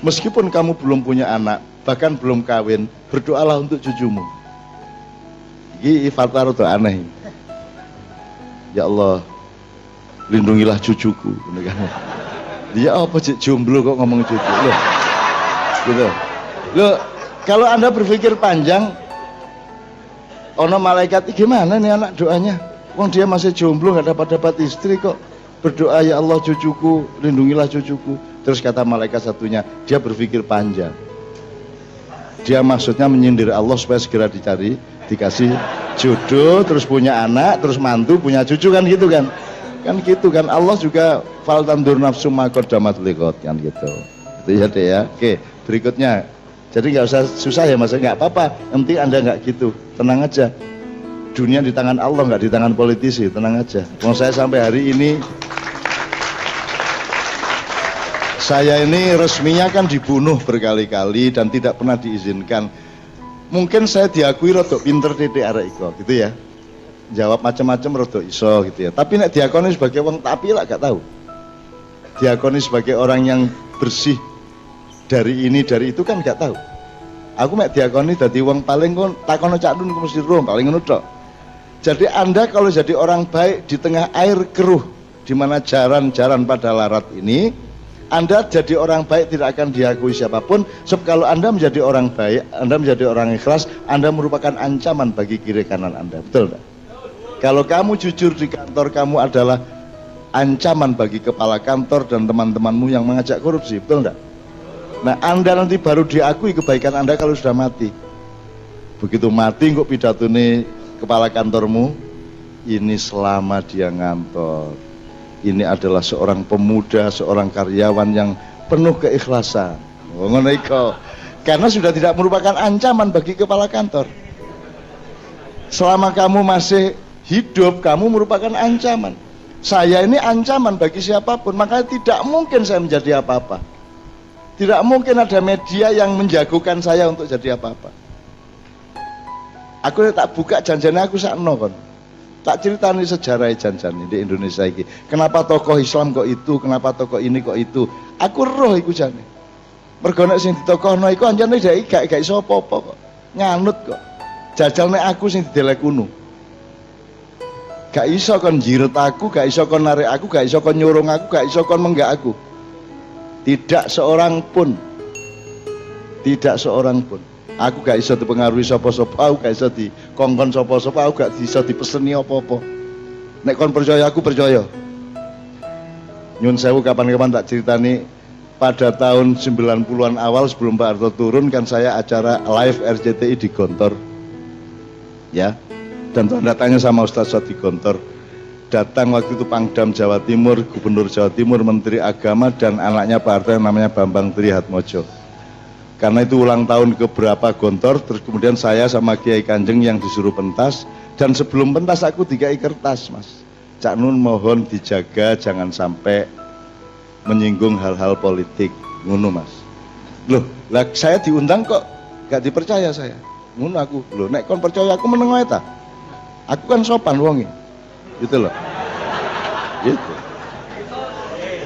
Meskipun kamu belum punya anak, bahkan belum kawin, berdoalah untuk cucumu. Ini fatwa itu aneh. Ya Allah, lindungilah cucuku. Dia apa cik jomblo kok ngomong cucu? Loh, gitu. Loh, kalau Anda berpikir panjang, ono malaikat gimana nih anak doanya? Wong dia masih jomblo, nggak dapat istri kok berdoa ya Allah cucuku, lindungilah cucuku. Terus kata malaikat satunya, dia berpikir panjang. Dia maksudnya menyindir Allah supaya segera dicari, dikasih jodoh, terus punya anak, terus mantu, punya cucu kan gitu kan? Kan gitu kan, Allah juga fal tandur nafsu ma qaddamat liqat kan gitu. Itu ya deh ya. Oke, berikutnya. Jadi nggak usah susah ya Mas, nggak apa-apa. Yang penting Anda nggak gitu, tenang aja. Dunia di tangan Allah, nggak di tangan politisi, tenang aja. Mau saya sampai hari ini, saya ini resminya kan dibunuh berkali-kali dan tidak pernah diizinkan. Mungkin saya diakui rodok pinter titik arek iko, gitu ya. Jawab macam-macam rodok iso gitu ya. Tapi nek diakoni sebagai wong tapi lah gak tahu. Diakoni sebagai orang yang bersih dari ini dari itu kan gak tahu. Aku mek diakoni dadi wong paling kon takono Cak Nun mesti rom paling ngono tok. Jadi Anda kalau jadi orang baik di tengah air keruh di mana jaran-jaran pada larat ini, Anda jadi orang baik tidak akan diakui siapapun. Sebab kalau Anda menjadi orang baik, Anda menjadi orang ikhlas, Anda merupakan ancaman bagi kiri kanan Anda. Betul enggak? Kalau kamu jujur di kantor, kamu adalah ancaman bagi kepala kantor dan teman-temanmu yang mengajak korupsi. Betul enggak? Nah, Anda nanti baru diakui kebaikan Anda kalau sudah mati. Begitu mati kok pidato nih kepala kantormu, ini selama dia ngantor, ini adalah seorang pemuda, seorang karyawan yang penuh keikhlasan. Karena sudah tidak merupakan ancaman bagi kepala kantor. Selama kamu masih hidup, kamu merupakan ancaman. Saya ini ancaman bagi siapapun, makanya tidak mungkin saya menjadi apa-apa. Tidak mungkin ada media yang menjagokan saya untuk jadi apa-apa. Aku tak buka janjane aku sakno kon. Tak ceritani sejarah janjane di Indonesia ini. Kenapa tokoh Islam kok itu, kenapa tokoh ini kok itu. Aku roh iku jane. Mergo nek sing ditokohno iku anjane gak iso apa-apa kok. Nganut kok. Jajal nek aku sing didelek kuno. Gak iso kon jiret aku, gak iso kon narik aku, gak iso kon nyurung aku, gak iso kon menggak aku. Tidak seorang pun. Tidak seorang pun. Aku gak iso dipengaruhi sapa-sapa, aku gak iso dikongkon sapa-sapa, aku gak iso dipeseni apa-apa. Nek kon percaya aku percaya. Nyun sewu kapan-kapan tak ceritani pada tahun 90-an awal sebelum Pak Harto turun kan saya acara live RCTI di Gontor. Ya. Dan tanda tanya sama Ustaz di Gontor. Datang waktu itu Pangdam Jawa Timur, Gubernur Jawa Timur, Menteri Agama dan anaknya Pak Harto yang namanya Bambang Trihatmojo. Karena itu ulang tahun keberapa Gontor, terus kemudian saya sama Kiai Kanjeng yang disuruh pentas, dan sebelum pentas aku dikai kertas Mas. Cak Nun mohon dijaga jangan sampai menyinggung hal-hal politik, ngono Mas. Loh, lah saya diundang kok gak dipercaya saya. Ngono aku, loh nek kon percaya aku meneng wae ta. Aku kan sopan wonge. Gitu loh. Gitu.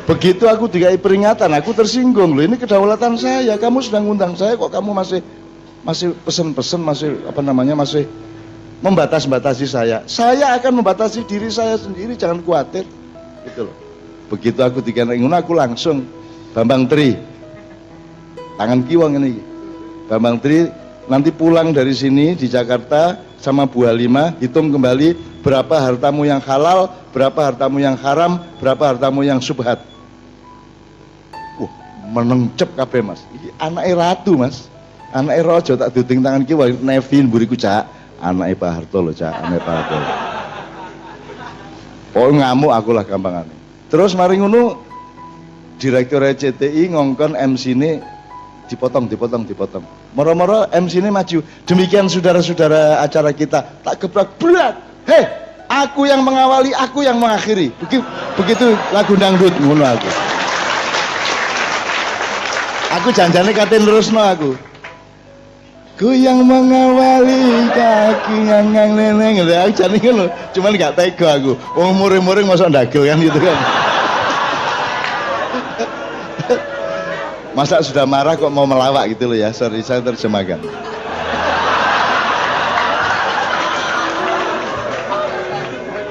Begitu aku dikai peringatan, aku tersinggung. Loh ini kedaulatan saya, kamu sudah ngundang saya kok kamu masih pesen-pesen, masih masih membatas-batasi saya. Saya akan membatasi diri saya sendiri, jangan khawatir. Gitu loh. Begitu aku dikai ngono aku langsung Bambang Tri. Tangan kiwang ini. Bambang Tri nanti pulang dari sini di Jakarta sama Bu Halimah, hitung kembali berapa hartamu yang halal, berapa hartamu yang haram, berapa hartamu yang subhat. Menengcep kabeh Mas. Iki anake ratu Mas. Anake raja tak duding tangan kiwa Nevin mburiku Cak. Anake Pak Harto lho Cak, anake Pak Harto. Oh ngamuk aku lah gampangane. Terus mari ngono Direktur RCTI ngongkon MC ini dipotong. Moro-moro MC ini maju. Demikian saudara-saudara acara kita. Tak gebrak berat. Hei, aku yang mengawali, aku yang mengakhiri. Begitu lagu dangdut ngono aku. Aku janjane katen terusno aku. Ku yang mengawali kaki ngang neneng. Aku jane ngono, cuman gak tega aku. Wong muring-muring mosok ndagel kan gitu kan. Masa sudah marah kok mau melawak gitu loh ya, sorry saya terjemahkan.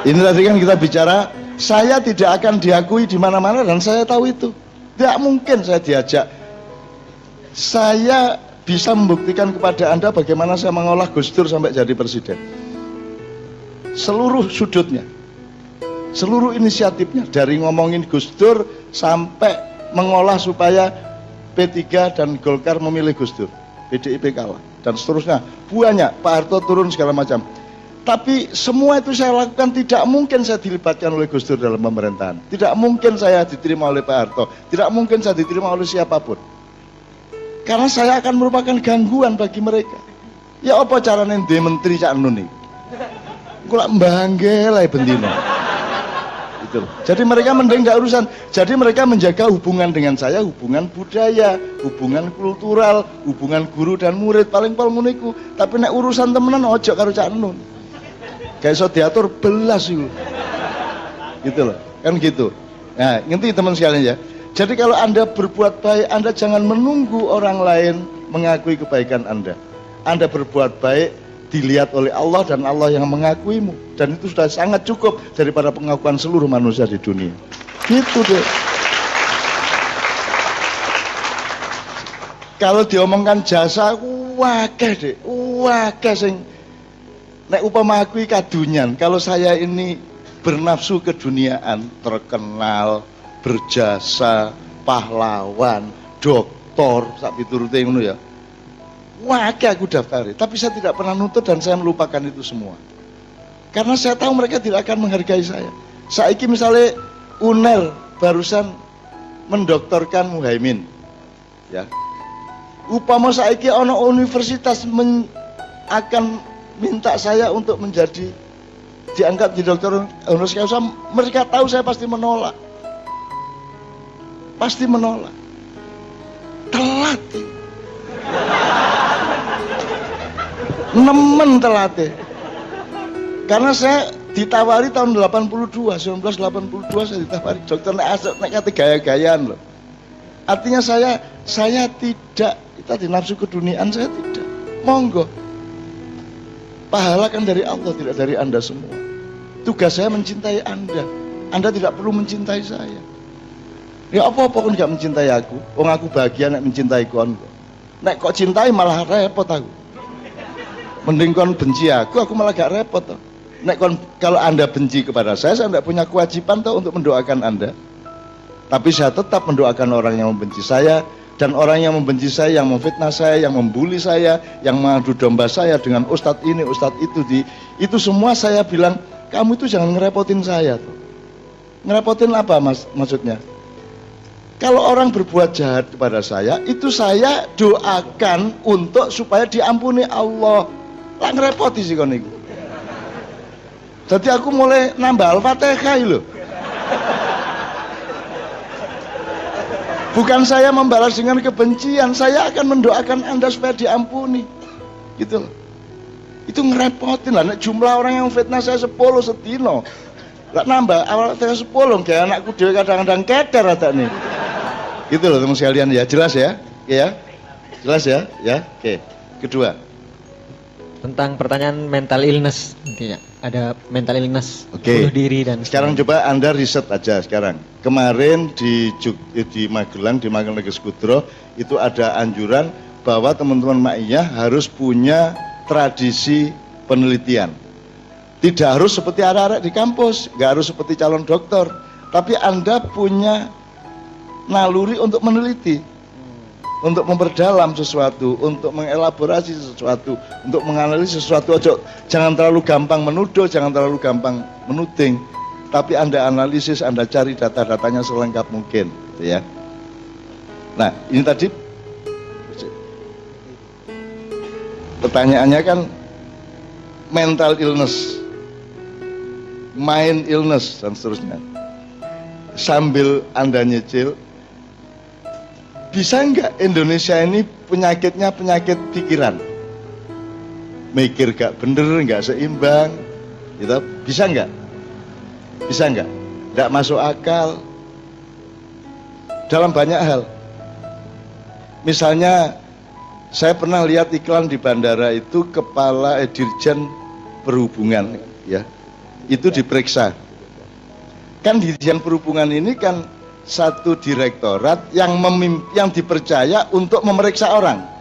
Ini tadi kan kita bicara, saya tidak akan diakui di mana-mana dan saya tahu itu. Tidak mungkin saya diajak. Saya bisa membuktikan kepada Anda bagaimana saya mengolah Gus Dur sampai jadi presiden. Seluruh sudutnya, seluruh inisiatifnya, dari ngomongin Gus Dur sampai mengolah supaya P3 dan Golkar memilih Gus Dur, PDIP kalah, dan seterusnya. Banyak, Pak Harto turun segala macam. Tapi semua itu saya lakukan, tidak mungkin saya dilibatkan oleh Gus Dur dalam pemerintahan. Tidak mungkin saya diterima oleh Pak Harto. Tidak mungkin saya diterima oleh siapapun. Karena saya akan merupakan gangguan bagi mereka. Ya apa caranya dia menteri Cak Nun nih? Kula mbangge lah bendino. Gitu. Jadi mereka mending gak urusan. Jadi mereka menjaga hubungan dengan saya, hubungan budaya, hubungan kultural, hubungan guru dan murid, paling niku. Tapi nek urusan temenan ojo karo Cak Nun. Kayak iso diatur belas itu. Gitu loh. Kan gitu. Nah, ngerti teman sekalian ya. Jadi kalau Anda berbuat baik, Anda jangan menunggu orang lain mengakui kebaikan Anda. Anda berbuat baik dilihat oleh Allah dan Allah yang mengakuimu, dan itu sudah sangat cukup daripada pengakuan seluruh manusia di dunia. Gitu deh. Kalau diomongkan jasa, wakeh deh, wakeh sing nek upama aku kadunyan. Kalau saya ini bernafsu keduniaan, terkenal, berjasa, pahlawan, doktor, sak piturute ngono ya. Wakil aku daftari, tapi saya tidak pernah nuntut dan saya melupakan itu semua. Karena saya tahu mereka tidak akan menghargai saya. Saiki misalnya UNER barusan mendoktorkan Muhaimin, ya. Upama saiki ono universitas akan minta saya untuk menjadi diangkat di dokter honoris causa, mereka tahu saya pasti menolak. Pasti menolak. Telat. Nemen telatnya. Karena saya ditawari tahun 1982 saya ditawari dokter nek kate gaya-gayaan loh. Artinya saya tidak, tadi nafsu keduniaan saya tidak. Monggo. Pahala kan dari Allah, tidak dari Anda semua. Tugas saya mencintai Anda. Anda tidak perlu mencintai saya. Ya apa-apa kon gak mencintai aku. Wong aku bahagia nek mencintai kon. Nek kok cintai malah repot aku. Mending kon benci aku malah gak repot toh. Nek kon, kalau Anda benci kepada saya tidak punya kewajiban toh untuk mendoakan Anda. Tapi saya tetap mendoakan orang yang membenci saya, dan orang yang membenci saya, yang memfitnah saya, yang membuli saya, yang mengadu domba saya dengan ustadz ini, ustadz itu, itu semua saya bilang, kamu itu jangan ngerepotin saya tuh. Ngerepotin apa maksudnya? Kalau orang berbuat jahat kepada saya, itu saya doakan untuk supaya diampuni Allah. Lah ngerepoti sih kon niku. Jadi aku mulai nambah Al-Fatihah lho. Bukan saya membalas dengan kebencian, saya akan mendoakan Anda supaya diampuni. Gitu loh. Itu ngerepotin lah, jumlah orang yang fitnah saya 10 setino. Lah nambah awal saya 10, kayak anakku dhewe kadang-kadang keder nih. Gitu loh teman sekalian ya, jelas ya? Ya. Jelas ya? Ya. Oke. Kedua. Tentang pertanyaan mental illness intinya. Ada mental illness, bunuh diri dan sekarang coba Anda riset aja sekarang. Kemarin di Magelang, di Magelang Negeri Sekudro itu ada anjuran bahwa teman-teman Ma'iyah harus punya tradisi penelitian. Tidak harus seperti arek-arek di kampus, nggak harus seperti calon dokter, tapi Anda punya naluri untuk meneliti, untuk memperdalam sesuatu, untuk mengelaborasi sesuatu, untuk menganalisis sesuatu. Jangan terlalu gampang menuduh, jangan terlalu gampang menuding, tapi Anda analisis, Anda cari data-datanya selengkap mungkin, gitu ya. Nah, ini tadi pertanyaannya kan mental illness, mind illness dan seterusnya. Sambil Anda nyicil, bisa nggak Indonesia ini penyakitnya penyakit pikiran? Mikir gak bener, nggak seimbang, gitu. Bisa nggak? Bisa nggak? Nggak masuk akal dalam banyak hal. Misalnya saya pernah lihat iklan di bandara itu kepala Dirjen Perhubungan ya. Itu diperiksa. Kan Dirjen Perhubungan ini kan satu direktorat yang dipercaya untuk memeriksa orang.